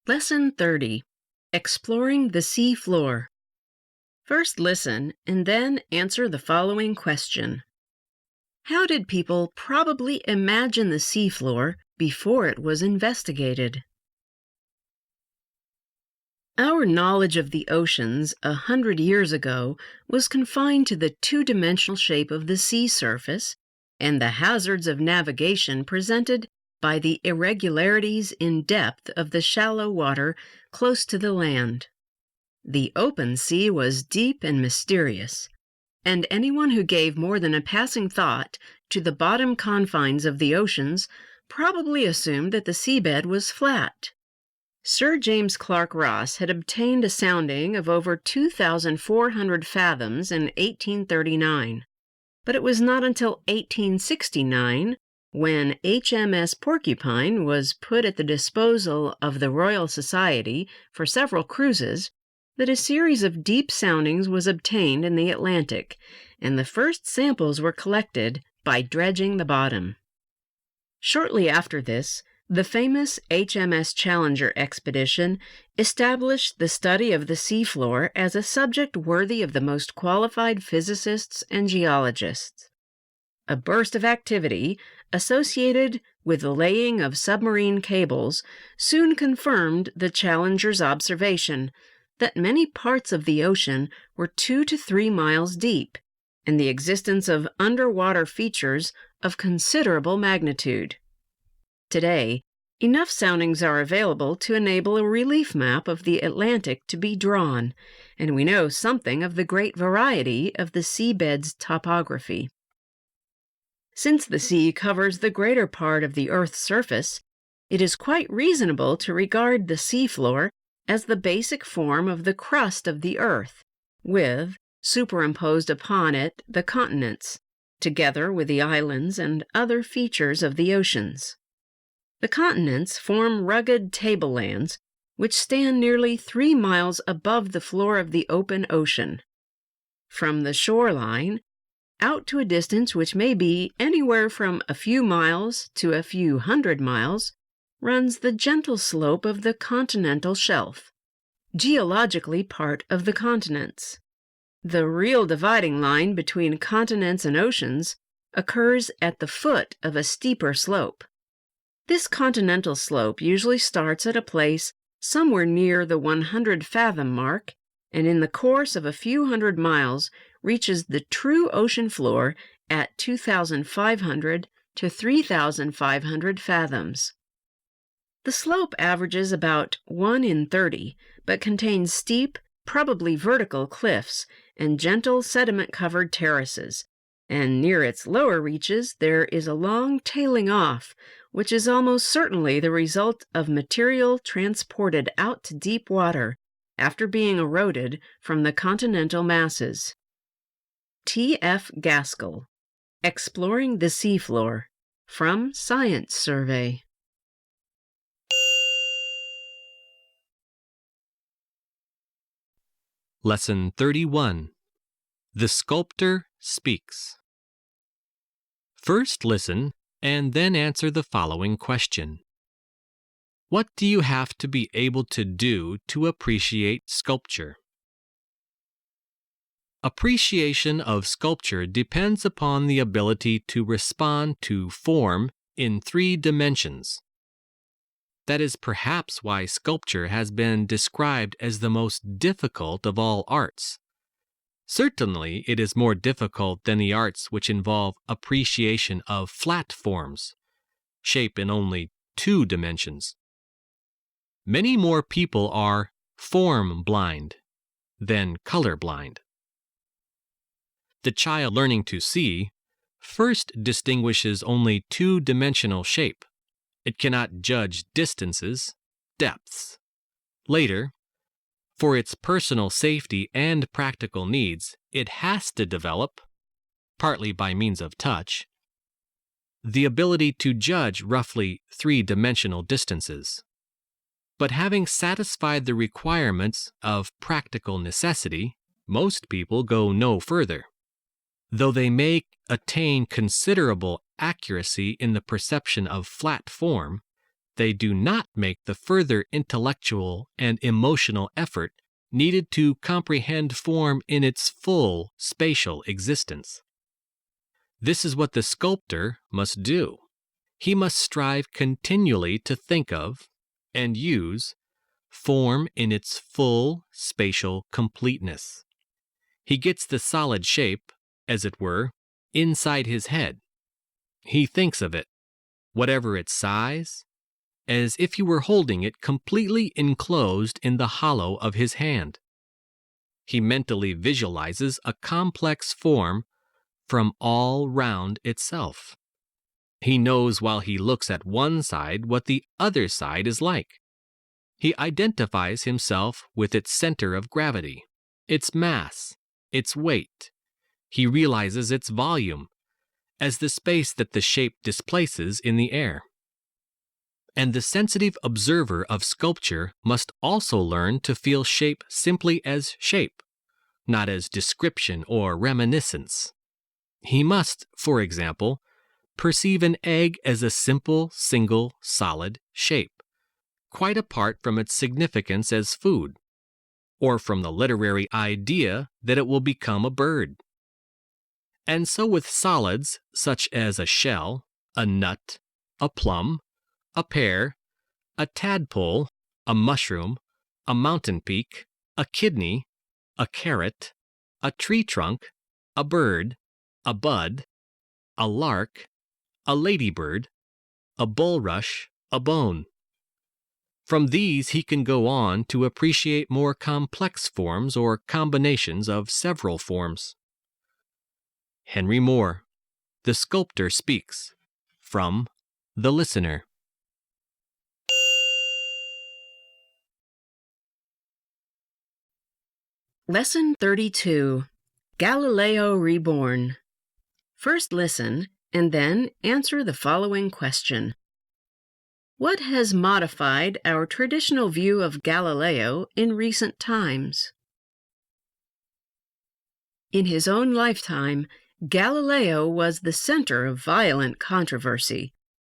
Lesson 30. Exploring the Sea Floor. First listen and then answer the following question. How did people probably imagine the seafloor before it was investigated? Our knowledge of the oceans 100 years ago was confined to the two-dimensional shape of the sea surface and the hazards of navigation presented by the irregularities in depth of the shallow water close to the land. The open sea was deep and mysterious, and anyone who gave more than a passing thought to the bottom confines of the oceans probably assumed that the seabed was flat. Sir James Clark Ross had obtained a sounding of over 2,400 fathoms in 1839, but it was not until 1869, when HMS Porcupine was put at the disposal of the Royal Society for several cruises, that a series of deep soundings was obtained in the Atlantic, and the first samples were collected by dredging the bottom. Shortly after this, the famous HMS Challenger expedition established the study of the seafloor as a subject worthy of the most qualified physicists and geologists. A burst of activity associated with the laying of submarine cables soon confirmed the Challenger's observation that many parts of the ocean were 2 to 3 miles deep, and the existence of underwater features of considerable magnitude. Today, enough soundings are available to enable a relief map of the Atlantic to be drawn, and we know something of the great variety of the seabed's topography. Since the sea covers the greater part of the Earth's surface, it is quite reasonable to regard the seafloor as the basic form of the crust of the Earth, with, superimposed upon it, the continents, together with the islands and other features of the oceans. The continents form rugged tablelands which stand nearly 3 miles above the floor of the open ocean. From the shoreline, out to a distance which may be anywhere from a few miles to a few hundred miles, runs the gentle slope of the continental shelf, geologically part of the continents. The real dividing line between continents and oceans occurs at the foot of a steeper slope. This continental slope usually starts at a place somewhere near the 100-fathom mark, and in the course of a few hundred miles reaches the true ocean floor at 2,500 to 3,500 fathoms. The slope averages about 1 in 30, but contains steep, probably vertical cliffs and gentle sediment-covered terraces, and near its lower reaches there is a long tailing off, which is almost certainly the result of material transported out to deep water after being eroded from the continental masses. T. F. Gaskell, Exploring the Seafloor, from Science Survey. Lesson 31. The Sculptor Speaks. First listen and then answer the following question. What do you have to be able to do to appreciate sculpture? Appreciation of sculpture depends upon the ability to respond to form in 3 dimensions. That is perhaps why sculpture has been described as the most difficult of all arts. Certainly, it is more difficult than the arts which involve appreciation of flat forms, shape in only 2 dimensions. Many more people are form blind than color blind. The child learning to see first distinguishes only 2-dimensional shape. It cannot judge distances, depths. Later, for its personal safety and practical needs, it has to develop, partly by means of touch, the ability to judge roughly 3-dimensional distances. But having satisfied the requirements of practical necessity, most people go no further. Though they may attain considerable accuracy in the perception of flat form, they do not make the further intellectual and emotional effort needed to comprehend form in its full spatial existence. This is what the sculptor must do. He must strive continually to think of and use form in its full spatial completeness. He gets the solid shape, as it were, inside his head. He thinks of it, whatever its size, as if he were holding it completely enclosed in the hollow of his hand. He mentally visualizes a complex form from all round itself. He knows while he looks at one side what the other side is like. He identifies himself with its center of gravity, its mass, its weight. He realizes its volume as the space that the shape displaces in the air. And the sensitive observer of sculpture must also learn to feel shape simply as shape, not as description or reminiscence. He must, for example, perceive an egg as a simple, single, solid shape, quite apart from its significance as food, or from the literary idea that it will become a bird. And so with solids such as a shell, a nut, a plum, a pear, a tadpole, a mushroom, a mountain peak, a kidney, a carrot, a tree trunk, a bird, a bud, a lark, a ladybird, a bulrush, a bone. From these he can go on to appreciate more complex forms or combinations of several forms. Henry Moore, The Sculptor Speaks, from The Listener. Lesson 32, Galileo Reborn. First listen, and then answer the following question. What has modified our traditional view of Galileo in recent times? In his own lifetime, Galileo was the center of violent controversy,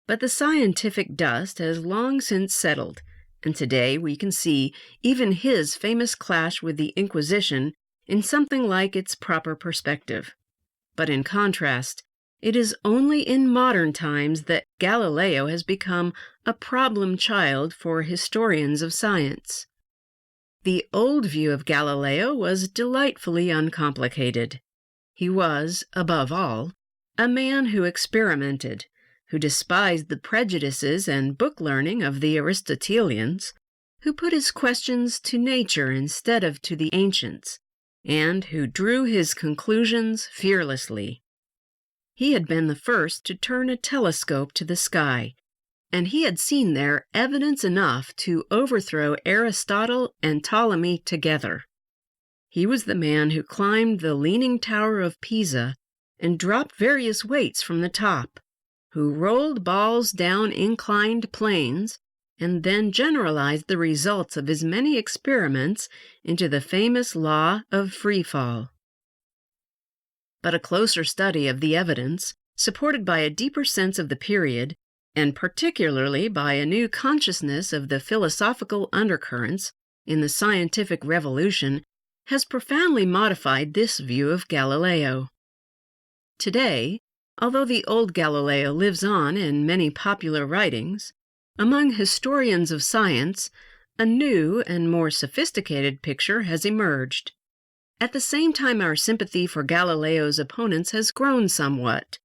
but the scientific dust has long since settled, and today we can see even his famous clash with the Inquisition in something like its proper perspective. But in contrast, it is only in modern times that Galileo has become a problem child for historians of science. The old view of Galileo was delightfully uncomplicated. He was, above all, a man who experimented, who despised the prejudices and book learning of the Aristotelians, who put his questions to nature instead of to the ancients, and who drew his conclusions fearlessly. He had been the first to turn a telescope to the sky, and he had seen there evidence enough to overthrow Aristotle and Ptolemy together. He was the man who climbed the Leaning Tower of Pisa and dropped various weights from the top, who rolled balls down inclined planes, and then generalized the results of his many experiments into the famous law of free fall. But a closer study of the evidence, supported by a deeper sense of the period, and particularly by a new consciousness of the philosophical undercurrents in the scientific revolution, has profoundly modified this view of Galileo. Today, although the old Galileo lives on in many popular writings, among historians of science, a new and more sophisticated picture has emerged. At the same time, our sympathy for Galileo's opponents has grown somewhat.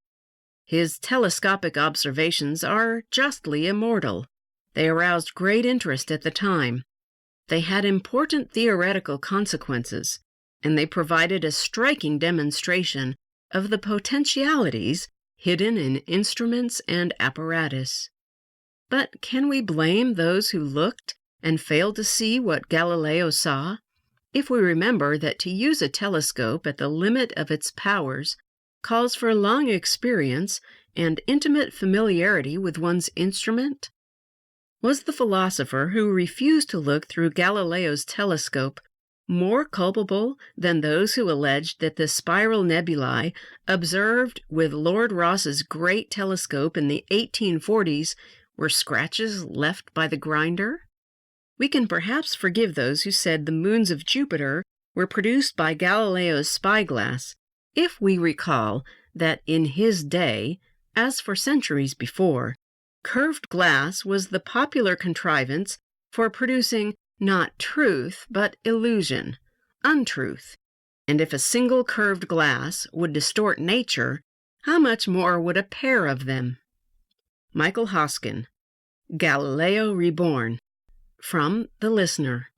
His telescopic observations are justly immortal. They aroused great interest at the time. They had important theoretical consequences, and they provided a striking demonstration of the potentialities hidden in instruments and apparatus. But can we blame those who looked and failed to see what Galileo saw, if we remember that to use a telescope at the limit of its powers calls for long experience and intimate familiarity with one's instrument? Was the philosopher who refused to look through Galileo's telescope more culpable than those who alleged that the spiral nebulae observed with Lord Rosse's great telescope in the 1840s were scratches left by the grinder? We can perhaps forgive those who said the moons of Jupiter were produced by Galileo's spyglass if we recall that in his day, as for centuries before, curved glass was the popular contrivance for producing not truth, but illusion, untruth. And if a single curved glass would distort nature, how much more would a pair of them? Michael Hoskin, Galileo Reborn. From The Listener.